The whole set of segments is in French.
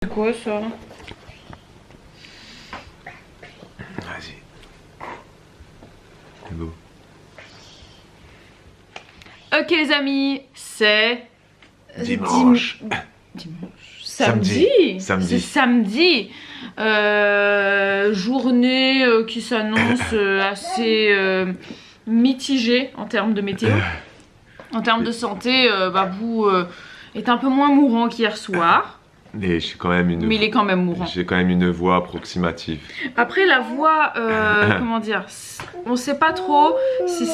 C'est quoi ça? Vas-y. C'est beau. Ok les amis, c'est... Dimanche. Samedi. Samedi. C'est samedi. Journée qui s'annonce assez mitigée en termes de météo. En termes de santé, Babou est un peu moins mourant qu'hier soir. Mais j'ai quand même Mais il est quand même mourant. J'ai quand même une voix approximative. Après la voix, comment dire, on sait pas trop si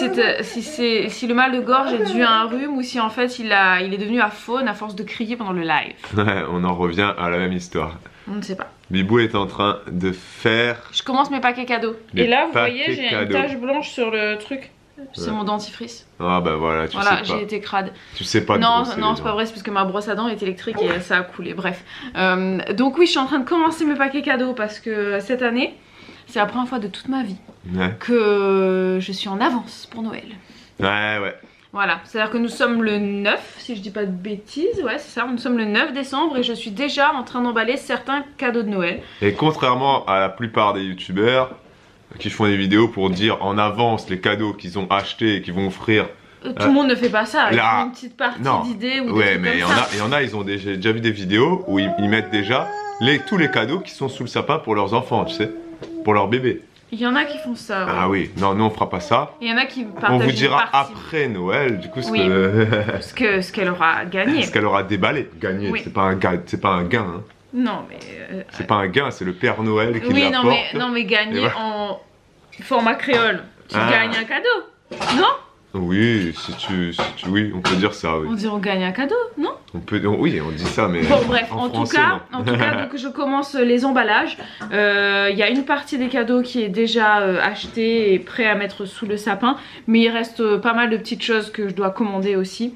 le mal de gorge est dû à un rhume ou si en fait il est devenu aphone à force de crier pendant le live. Ouais, on en revient à la même histoire. On ne sait pas. Bibou est en train de faire... Je commence mes paquets cadeaux. Et là, vous voyez, j'ai une tache blanche sur le truc. C'est mon dentifrice. Ah bah voilà, tu sais pas. J'ai été crade. Tu sais pas. Non, c'est pas vrai, c'est parce que ma brosse à dents est électrique et ça a coulé. Bref. Donc oui, je suis en train de commencer mes paquets cadeaux parce que cette année, c'est la première fois de toute ma vie que je suis en avance pour Noël. Ouais. Voilà, c'est-à-dire que nous sommes le 9, si je dis pas de bêtises, ouais c'est ça, nous sommes le 9 décembre et je suis déjà en train d'emballer certains cadeaux de Noël. Et contrairement à la plupart des youtubeurs qui font des vidéos pour dire en avance les cadeaux qu'ils ont achetés et qu'ils vont offrir. Tout le monde ne fait pas ça, ils font une petite partie d'idées ou des ouais, trucs mais comme ça. il y en a, j'ai déjà vu des vidéos où ils mettent déjà tous les cadeaux qui sont sous le sapin pour leurs enfants, tu sais, pour leurs bébés. Il y en a qui font ça. Ouais. Ah oui, non, nous on fera pas ça. Il y en a qui partagent. On vous dira une partie. après Noël, du coup, ce qu'elle aura gagné. Ce qu'elle aura déballé. Gagné, oui. C'est pas un gain. Hein. Non, mais. C'est pas un gain, c'est le Père Noël qui l'apporte. Oui, non, mais gagner voilà. En format créole. Tu gagnes un cadeau, non? Oui, oui, on peut dire ça. Oui. On dit on gagne un cadeau, non? Oui, on dit ça, mais. Bon, bref, en tout cas, donc je commence les emballages. Il y a une partie des cadeaux qui est déjà achetée et prêt à mettre sous le sapin, mais il reste pas mal de petites choses que je dois commander aussi.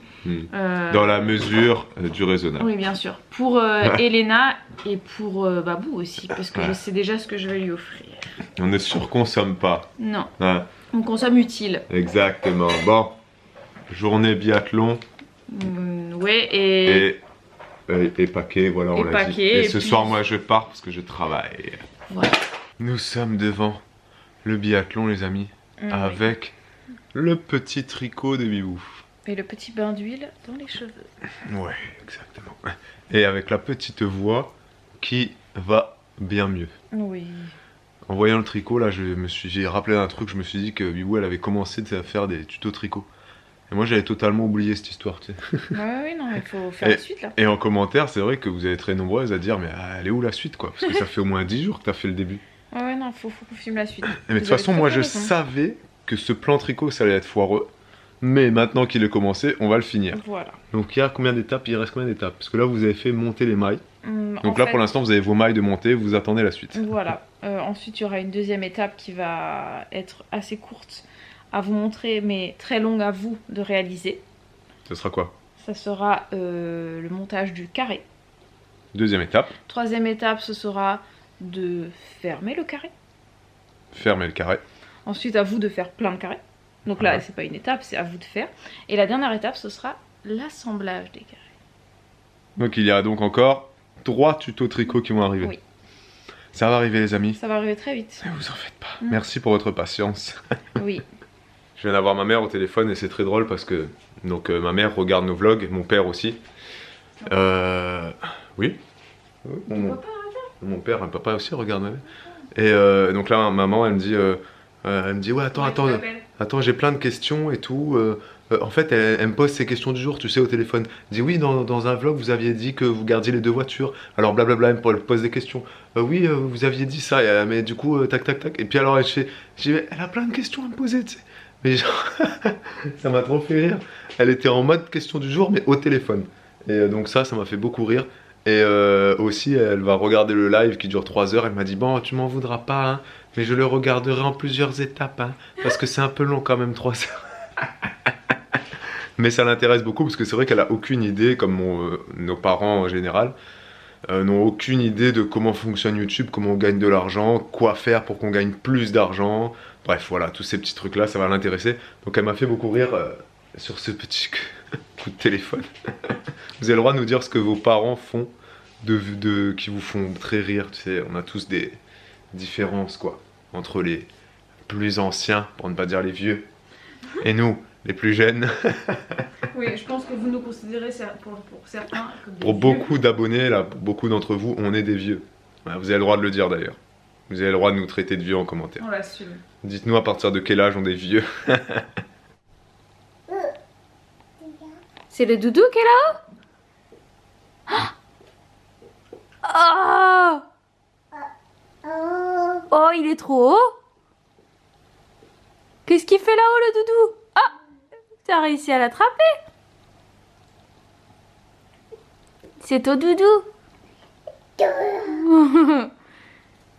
Dans la mesure du raisonnable. Oui, bien sûr. Pour Elena et pour Babou aussi, parce que je sais déjà ce que je vais lui offrir. On ne surconsomme pas. Non. On consomme utile. Exactement. Bon, journée biathlon. Ouais, et paquet, voilà, on l'a dit. Et ce soir, moi, je pars parce que je travaille. Voilà. Nous sommes devant le biathlon, les amis, avec le petit tricot de Bibou. Et le petit bain d'huile dans les cheveux. Ouais, exactement. Et avec la petite voix qui va bien mieux. Oui. En voyant le tricot, là, j'ai rappelé un truc, je me suis dit que Bibou, elle avait commencé à faire des tutos tricot. Et moi, j'avais totalement oublié cette histoire, tu sais. Ouais, non, il faut faire la suite, là. Et en commentaire, c'est vrai que vous êtes très nombreuses à dire, mais elle est où la suite, quoi? Parce que ça fait au moins 10 jours que t'as fait le début. Ouais, non, faut qu'on filme la suite. Mais de toute façon, moi, je savais que ce plan tricot, ça allait être foireux. Mais maintenant qu'il est commencé, on va le finir. Voilà. Donc, il y a combien d'étapes? Il reste combien d'étapes? Parce que là, vous avez fait monter les mailles. Donc là, pour l'instant, vous avez vos mailles de montée, vous attendez la suite. Voilà. Ensuite, il y aura une deuxième étape qui va être assez courte à vous montrer, mais très longue à vous de réaliser. Ce sera quoi? Ça sera le montage du carré. Deuxième étape. Troisième étape, ce sera de fermer le carré. Fermer le carré. Ensuite, à vous de faire plein de carrés. Donc là, c'est pas une étape, c'est à vous de faire. Et la dernière étape, ce sera l'assemblage des carrés. Donc il y a donc encore 3 tutos tricot qui vont arriver. Oui. Ça va arriver, les amis. Ça va arriver très vite. Ne vous en faites pas. Merci pour votre patience. Oui. Je viens d'avoir ma mère au téléphone et c'est très drôle parce que donc ma mère regarde nos vlogs, mon père aussi. Oui. Mon père, mon papa aussi regarde. Et donc là, maman, elle me dit ouais, attends, j'ai plein de questions et tout. En fait, elle me pose ses questions du jour, tu sais, au téléphone. Elle dit oui, dans un vlog, vous aviez dit que vous gardiez les 2 voitures. Alors blablabla, elle me pose des questions. Oui, vous aviez dit ça, mais du coup, tac, tac, tac. Et puis alors, elle a plein de questions à me poser, tu sais. Mais genre, ça m'a trop fait rire. Elle était en mode question du jour, mais au téléphone. Et donc ça m'a fait beaucoup rire. Et aussi, elle va regarder le live qui dure 3 heures. Elle m'a dit, bon, tu m'en voudras pas, hein, mais je le regarderai en plusieurs étapes, hein, parce que c'est un peu long quand même, 3 heures. Mais ça l'intéresse beaucoup, parce que c'est vrai qu'elle a aucune idée, comme nos parents en général, n'ont aucune idée de comment fonctionne YouTube, comment on gagne de l'argent, quoi faire pour qu'on gagne plus d'argent. Bref, voilà, tous ces petits trucs-là, ça va l'intéresser. Donc elle m'a fait beaucoup rire sur ce petit coup de téléphone. Vous avez le droit de nous dire ce que vos parents font qui vous font très rire, tu sais, on a tous des différences quoi, entre les plus anciens, pour ne pas dire les vieux, et nous, les plus jeunes. Oui, je pense que vous nous considérez pour certains comme des Pour vieux. beaucoup d'abonnés, là, pour beaucoup d'entre vous, on est des vieux. Voilà, vous avez le droit de le dire d'ailleurs. Vous avez le droit de nous traiter de vieux en commentaire. On l'assume. Dites-nous à partir de quel âge on est vieux. C'est le doudou qui est là-haut? Oh! Oh, il est trop haut. Qu'est-ce qu'il fait là-haut, le doudou? Ah! T'as réussi à l'attraper? C'est ton doudou.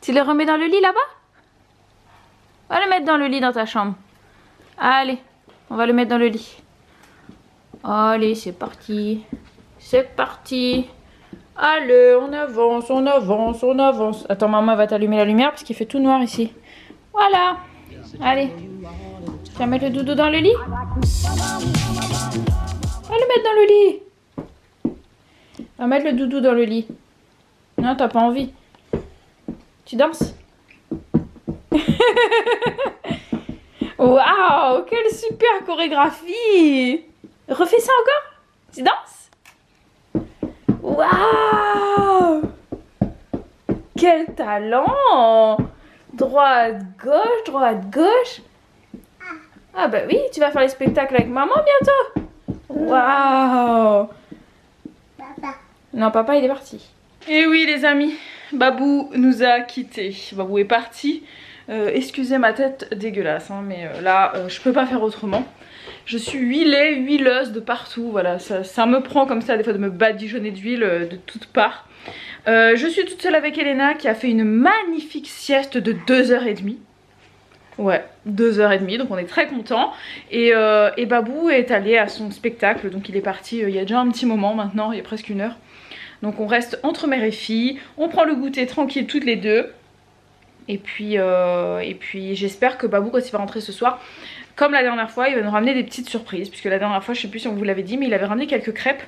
Tu le remets dans le lit là-bas? On va le mettre dans le lit dans ta chambre. Allez, on va le mettre dans le lit. Allez, c'est parti. C'est parti. Allez, on avance, on avance, on avance. Attends, maman va t'allumer la lumière parce qu'il fait tout noir ici. Voilà. Allez. Tu vas mettre le doudou dans le lit? On va le mettre dans le lit. On va mettre le doudou dans le lit. Non, t'as pas envie. Tu danses? Waouh, quelle super chorégraphie! Refais ça encore? Tu danses? Waouh! Quel talent! Droite, gauche. Ah bah oui, tu vas faire les spectacles avec maman bientôt. Waouh! Non, papa il est parti. Et oui les amis, Babou nous a quittés. Babou est parti. Excusez ma tête dégueulasse, hein, mais là je peux pas faire autrement. Je suis huileuse de partout, voilà, ça me prend comme ça des fois de me badigeonner d'huile de toutes parts. Je suis toute seule avec Elena qui a fait une magnifique sieste de 2h30. Ouais, 2h30, donc on est très contents. Et Babou est allé à son spectacle, donc il est parti il y a déjà un petit moment maintenant, il y a presque 1 heure. Donc on reste entre mère et fille, on prend le goûter tranquille toutes les deux. Et puis j'espère que Babou, quand il va rentrer ce soir, comme la dernière fois, il va nous ramener des petites surprises. Puisque la dernière fois, je sais plus si on vous l'avait dit, mais il avait ramené quelques crêpes.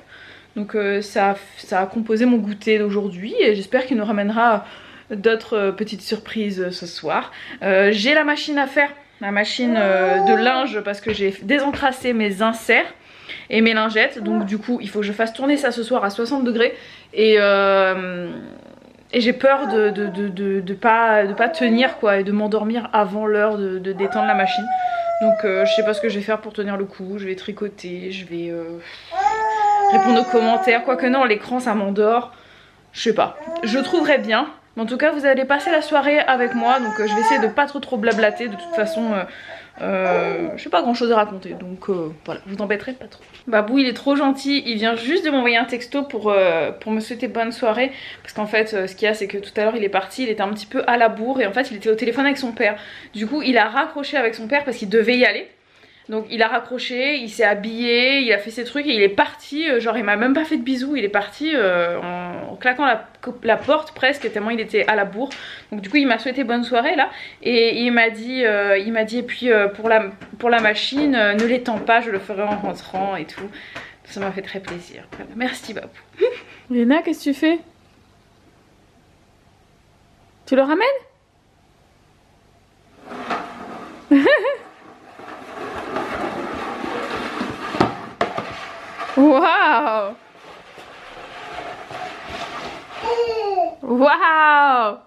Donc ça a composé mon goûter d'aujourd'hui. Et j'espère qu'il nous ramènera d'autres petites surprises ce soir. J'ai la machine à faire, la machine de linge, parce que j'ai désencrassé mes inserts et mes lingettes. Donc du coup, il faut que je fasse tourner ça ce soir à 60 degrés. Et j'ai peur de pas tenir quoi, et de m'endormir avant l'heure de détendre la machine. Donc je sais pas ce que je vais faire pour tenir le coup. Je vais tricoter, je vais répondre aux commentaires. Quoique non, l'écran ça m'endort. Je sais pas, je trouverai bien. Mais en tout cas vous allez passer la soirée avec moi. Donc je vais essayer de pas trop blablater. De toute façon je sais pas grand chose à raconter. Donc voilà, je vous embêterai pas trop. Babou il est trop gentil, il vient juste de m'envoyer un texto pour me souhaiter bonne soirée. Parce qu'en fait ce qu'il y a c'est que tout à l'heure il est parti, il était un petit peu à la bourre. Et en fait il était au téléphone avec son père. Du coup il a raccroché avec son père parce qu'il devait y aller. Donc il a raccroché, il s'est habillé, il a fait ses trucs et il est parti, genre il m'a même pas fait de bisous, il est parti en claquant la porte presque tellement il était à la bourre. Donc du coup il m'a souhaité bonne soirée là et il m'a dit et puis pour la machine, ne l'étends pas, je le ferai en rentrant et tout. Ça m'a fait très plaisir. Voilà. Merci Babou. Léna, qu'est-ce que tu fais? Tu le ramènes? Waouh! Waouh!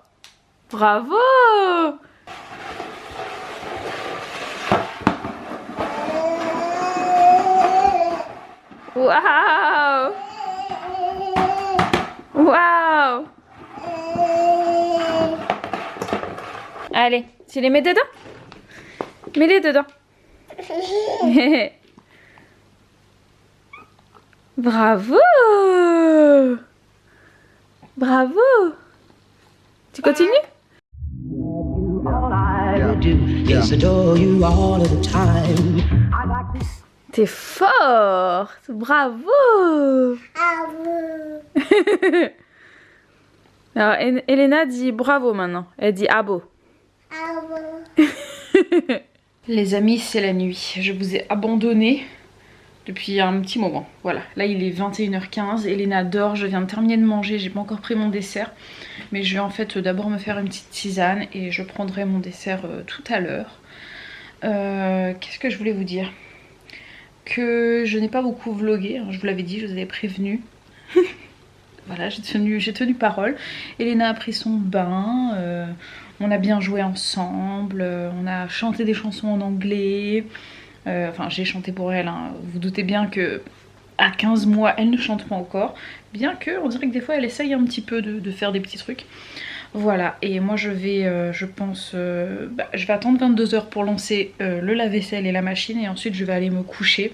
Bravo! Waouh! Waouh! Allez, tu les mets dedans? Mets-les dedans. Bravo! Bravo! Tu continues? T'es forte! Bravo! Alors, Elena dit bravo maintenant. Elle dit abo. Les amis, c'est la nuit. Je vous ai abandonné. depuis un petit moment. Voilà, là il est 21h15, Elena dort, je viens de terminer de manger, j'ai pas encore pris mon dessert. Mais je vais en fait d'abord me faire une petite tisane et je prendrai mon dessert tout à l'heure. Qu'est-ce que je voulais vous dire? Que je n'ai pas beaucoup vlogué, hein, je vous l'avais dit, je vous avais prévenu. Voilà, j'ai tenu parole. Elena a pris son bain, on a bien joué ensemble, on a chanté des chansons en anglais. Enfin, j'ai chanté pour elle, hein. Vous vous doutez bien que à 15 mois, elle ne chante pas encore. Bien que, on dirait que des fois, elle essaye un petit peu de faire des petits trucs. Voilà, et moi je vais, je pense, je vais attendre 22h pour lancer le lave-vaisselle et la machine. Et ensuite, je vais aller me coucher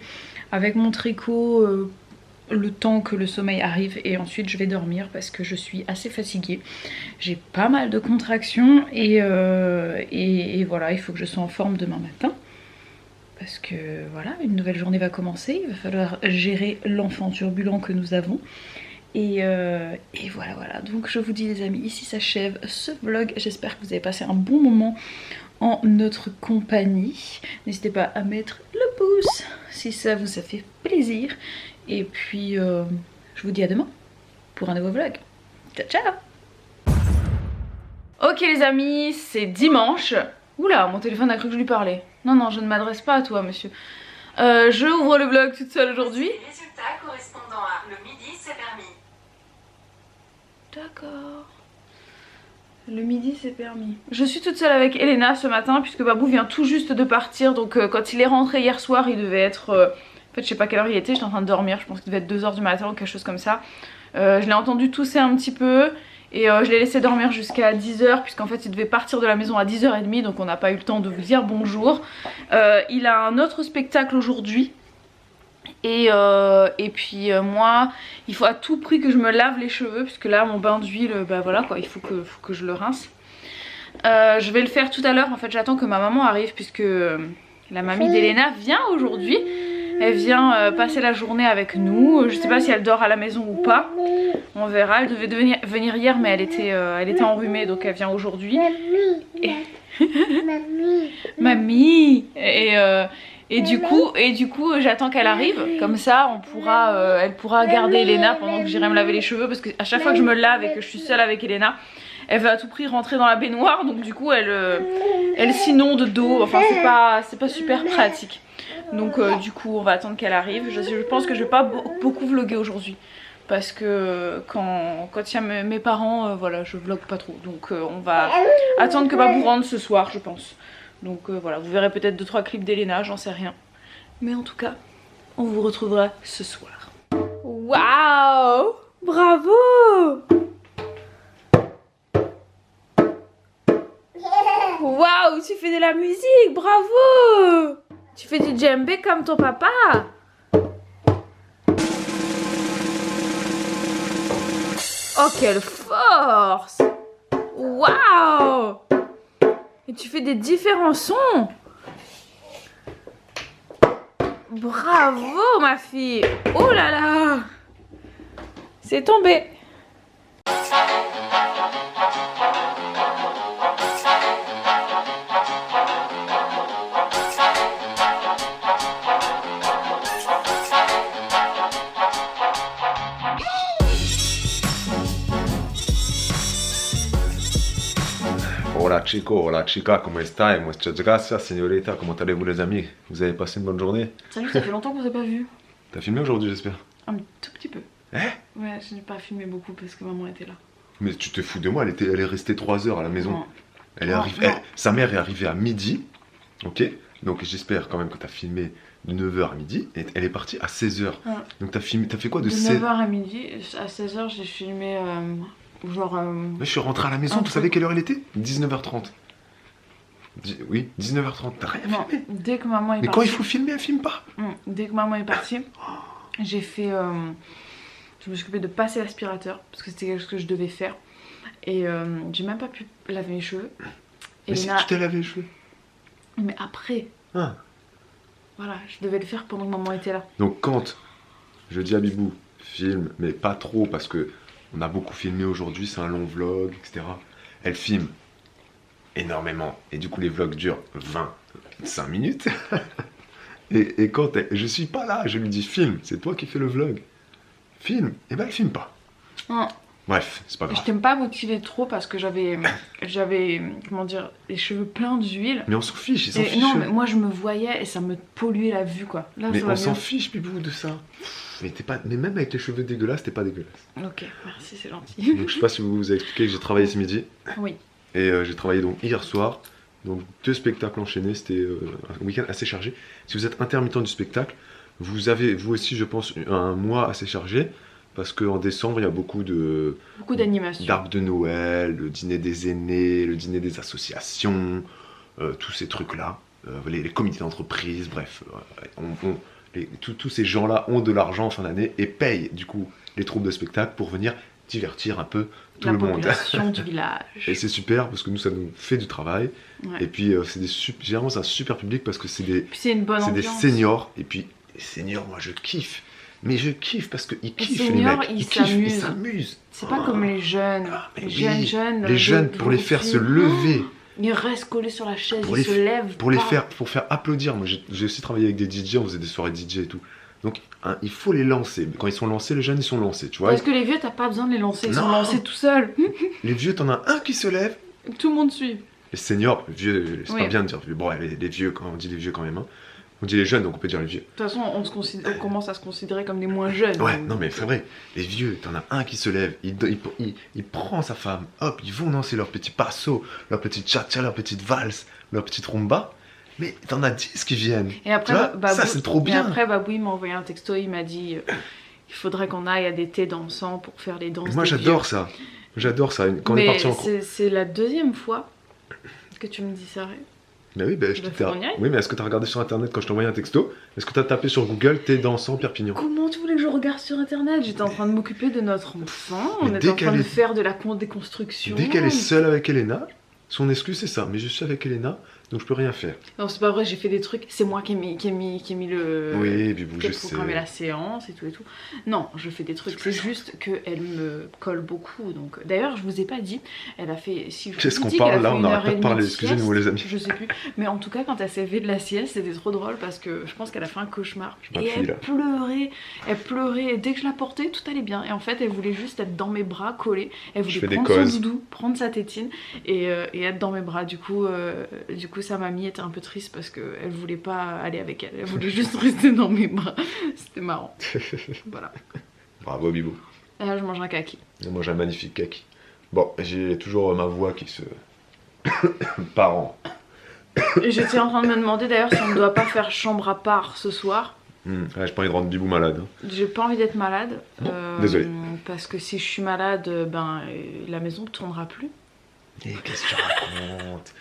avec mon tricot le temps que le sommeil arrive. Et ensuite, je vais dormir parce que je suis assez fatiguée. J'ai pas mal de contractions et voilà, il faut que je sois en forme demain matin. Parce que voilà, une nouvelle journée va commencer, il va falloir gérer l'enfant turbulent que nous avons. Et voilà, donc je vous dis les amis, ici s'achève ce vlog. J'espère que vous avez passé un bon moment en notre compagnie. N'hésitez pas à mettre le pouce si ça vous a fait plaisir. Et puis je vous dis à demain pour un nouveau vlog. Ciao ciao. Ok les amis, c'est dimanche. Oula, mon téléphone a cru que je lui parlais. Non, non, je ne m'adresse pas à toi, monsieur. Je ouvre le vlog toute seule aujourd'hui. Résultat correspondant à le midi, c'est permis. D'accord. Le midi, c'est permis. Je suis toute seule avec Elena ce matin, puisque Babou vient tout juste de partir. Donc, quand il est rentré hier soir, il devait être... En fait, je sais pas quelle heure il était, j'étais en train de dormir. Je pense qu'il devait être 2h du matin ou quelque chose comme ça. Je l'ai entendu tousser un petit peu. Et je l'ai laissé dormir jusqu'à 10h puisqu'en fait il devait partir de la maison à 10h30, donc on n'a pas eu le temps de vous dire bonjour. Il a un autre spectacle aujourd'hui. Et puis moi, il faut à tout prix que je me lave les cheveux puisque là mon bain d'huile, bah voilà quoi, il faut que je le rince. Je vais le faire tout à l'heure, en fait j'attends que ma maman arrive puisque la mamie d'Elena vient aujourd'hui. Elle vient passer la journée avec nous. Je sais pas si elle dort à la maison ou pas. On verra. Elle devait venir hier mais elle était enrhumée donc elle vient aujourd'hui. Mamie. Et du coup j'attends qu'elle arrive. Comme ça elle pourra garder Elena pendant que j'irai me laver les cheveux. Parce qu'à chaque fois que je me lave et que je suis seule avec Elena, elle veut à tout prix rentrer dans la baignoire. Donc du coup elle s'inonde d'eau. Enfin c'est pas super pratique. Donc du coup on va attendre qu'elle arrive. Je pense que je vais pas beaucoup vlogger aujourd'hui. Parce que quand il y a mes parents, voilà, je vlog pas trop. Donc on va attendre que Babou rentre ce soir je pense. Donc voilà, vous verrez peut-être 2-3 clips d'Elena, j'en sais rien. Mais en tout cas, on vous retrouvera ce soir. Waouh! Bravo! Waouh, tu fais de la musique, bravo! Tu fais du djembé comme ton papa? Oh, quelle force! Waouh! Et tu fais des différents sons. Bravo ma fille. Oh là là. C'est tombé. Hola chica, ¿cómo está? Muchas gracias, señorita. Comment allez-vous les amis? Vous avez passé une bonne journée? Salut, ça fait longtemps qu'on s'est pas vu. T'as filmé aujourd'hui j'espère? Un tout petit peu. Hein? Ouais, je n'ai pas filmé beaucoup parce que maman était là. Mais tu te fous de moi, elle est restée 3 heures à la maison. Non. Elle est arrivée, sa mère est arrivée à midi, ok? Donc j'espère quand même que t'as filmé de 9h à midi et elle est partie à 16h. Ouais. Donc t'as fait quoi de 9h à midi, à 16h j'ai filmé genre... Mais je suis rentré à la maison, vous savez quelle heure il était? 19h30. Oui, 19h30, t'as rien filmé? Dès que maman est partie... Mais quand il faut filmer, elle filme pas. Dès que maman est partie, j'ai fait... je me suis occupée de passer l'aspirateur parce que c'était quelque chose que je devais faire. Et j'ai même pas pu laver mes cheveux. Mais si tu t'es lavé les cheveux? Mais après. Ah. Voilà, je devais le faire pendant que maman était là. Donc quand je dis à Bibou, filme, mais pas trop parce que on a beaucoup filmé aujourd'hui, c'est un long vlog, etc. Elle filme énormément. Et du coup les vlogs durent 25 minutes. Et quand je suis pas là, je lui dis filme, c'est toi qui fais le vlog. Filme, et ben elle filme pas. Non. Bref, c'est pas grave. Je t'aime pas motiver trop parce que j'avais, comment dire, les cheveux pleins d'huile. Mais on s'en fiche, ils s'en fichent. Non, mais moi je me voyais et ça me polluait la vue quoi. Là, mais on s'en fiche, Pibou, de ça. Mais même avec les cheveux dégueulasses, t'es pas dégueulasse. Ok, merci, c'est gentil. Donc je sais pas si vous avez expliqué que j'ai travaillé ce midi. Oui. Et j'ai travaillé donc hier soir. Donc 2 spectacles enchaînés, c'était un week-end assez chargé. Si vous êtes intermittent du spectacle, vous avez vous aussi je pense un mois assez chargé. Parce qu'en décembre, il y a beaucoup d'animations. D'arbres de Noël, le dîner des aînés, le dîner des associations, tous ces trucs-là, les comités d'entreprise, bref. Tous ces gens-là ont de l'argent en fin d'année et payent du coup les troupes de spectacle pour venir divertir un peu tout le monde. La population du village. Et c'est super parce que nous, ça nous fait du travail. Ouais. Et puis, généralement, c'est un super public parce que c'est des seniors. Et puis, les seniors, moi, je kiffe. Mais je kiffe parce qu'ils kiffent, les mecs. Ils s'amusent. C'est pas comme les jeunes. Les jeunes. Les jeunes, pour les faire se lever. Ils restent collés sur la chaise, ils se lèvent. Pour faire applaudir. Moi, j'ai aussi travaillé avec des DJ, on faisait des soirées DJ et tout. Donc, hein, il faut les lancer. Quand ils sont lancés, les jeunes, ils sont lancés, tu vois. Parce que les vieux, t'as pas besoin de les lancer. Ils sont lancés tout seuls. Les vieux, t'en as un qui se lève. Tout le monde suit. Les seniors, vieux, c'est pas bien de dire. Bon, les vieux, quand on dit les vieux quand même, hein. On dit les jeunes, donc on peut dire les vieux. De toute façon, on commence à se considérer comme des moins jeunes. Ouais, non mais c'est vrai. Les vieux, t'en as un qui se lève, il prend sa femme, hop, ils vont danser leur petit passo, leur petite cha-cha, leur petite valse, leur petite rumba. Mais t'en as 10 qui viennent. Et après, ça c'est trop bien. Et après, Babou, il m'a envoyé un texto, il m'a dit il faudrait qu'on aille à des thés dansants pour faire les danses. Moi j'adore ça. J'adore ça. Quand on est parti en cours. C'est la 2e fois que tu me dis ça. Bah oui, je t'ai oui, mais est-ce que t'as regardé sur internet quand je t'ai envoyé un texto? Est-ce que t'as tapé sur Google thé dansant Perpignan? Comment tu voulais que je regarde sur internet? J'étais en train de m'occuper de notre enfant, on était en train de faire de la déconstruction. Dès qu'elle est seule avec Elena, son excuse c'est ça, mais je suis avec Elena, donc je peux rien faire. Non, c'est pas vrai, j'ai fait des trucs, c'est moi qui ai mis le... Oui, puis vous, je sais. programmer la séance et tout et tout. Non, je fais des trucs, c'est juste qu'elle me colle beaucoup, donc... D'ailleurs, je vous ai pas dit, elle a fait... Qu'est-ce qu'on parle là? On n'arrête pas de parler, excusez-nous les amis. Je sais plus, mais en tout cas, quand elle s'est levée de la sieste, c'était trop drôle parce que je pense qu'elle a fait un cauchemar. Et elle pleurait, et dès que je la portais, tout allait bien. Et en fait, elle voulait juste être dans mes bras, collée. Elle voulait prendre son doudou, prendre sa tétine et être dans mes bras. Du coup, sa mamie était un peu triste parce qu'elle voulait pas aller avec elle. Elle voulait juste rester dans mes bras. C'était marrant. Voilà. Bravo Bibou. Et là je mange un kaki. Je mange un magnifique kaki. Bon, j'ai toujours ma voix qui se... part en... Et j'étais en train de me demander d'ailleurs si on ne doit pas faire chambre à part ce soir. Ouais, j'ai pas envie de rendre Bibou malade. Hein. J'ai pas envie d'être malade. Désolé. Parce que si je suis malade, la maison ne tournera plus. Et qu'est-ce que tu racontes?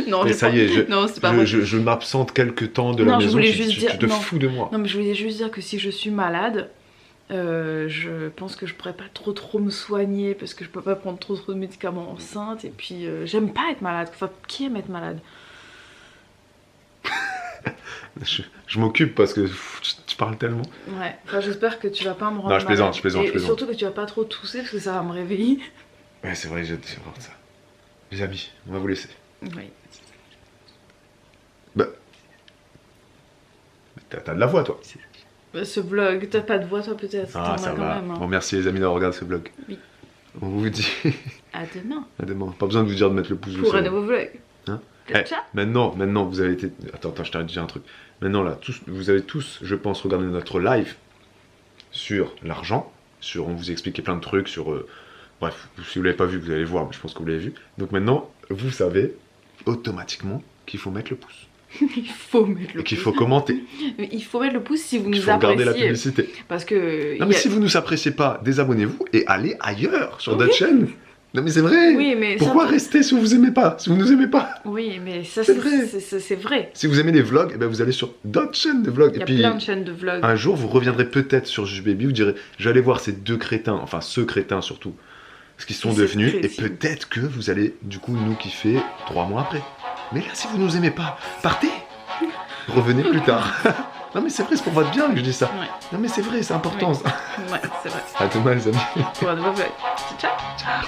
Non, mais ça y est, je m'absente quelques temps de la maison, tu te fous de moi. Non, mais je voulais juste dire que si je suis malade, je pense que je pourrais pas trop me soigner parce que je peux pas prendre trop de médicaments enceinte. Et puis, j'aime pas être malade. Enfin, qui aime être malade? Je m'occupe parce que tu parles tellement. Ouais, enfin, j'espère que tu vas pas me rendre malade. Non, je plaisante. Et surtout que tu vas pas trop tousser parce que ça va me réveiller. Ouais, c'est vrai, j'ai voir ça. Les amis, on va vous laisser. Oui. Bah. T'as de la voix, toi. Ce vlog, t'as pas de voix, toi, peut-être. Ah, ça va. Même, hein. Bon, merci les amis d'avoir regardé ce vlog. Oui. On vous dit. À demain. À demain. Pas besoin de vous dire de mettre le pouce pour un nouveau vlog. Hein? Maintenant, vous avez été. Attends, je t'arrête de dire un truc. Maintenant, là, vous avez tous, je pense, regardé notre live sur l'argent. On vous a expliqué plein de trucs sur. Bref, si vous l'avez pas vu, vous allez voir, mais je pense que vous l'avez vu. Donc maintenant, vous savez automatiquement qu'il faut mettre le pouce. Il faut mettre le pouce. Et qu'il faut commenter. Mais il faut mettre le pouce si vous nous appréciez. Il faut regarder la publicité. Parce que... Non mais si vous ne nous appréciez pas, désabonnez-vous et allez ailleurs, sur d'autres chaînes. Non mais c'est vrai. Oui, mais pourquoi rester si vous vous aimez pas, si vous nous aimez pas? Oui, mais ça c'est vrai. Si vous aimez les vlogs, eh ben vous allez sur d'autres chaînes de vlogs. Il y a plein de chaînes de vlogs. Un jour, vous reviendrez peut-être sur JuJuBaby, vous direz, j'allais voir ces deux crétins, enfin ce crétin surtout, ce qu'ils sont devenus, et peut-être que vous allez du coup nous kiffer 3 mois après. Mais là, si vous nous aimez pas, partez. Revenez plus tard. Non mais c'est vrai, c'est pour votre bien que je dis ça. Ouais. Non mais c'est vrai, c'est important ça. Ouais, c'est vrai. À demain les amis. Pour un nouveau vlog. Ciao. Ciao.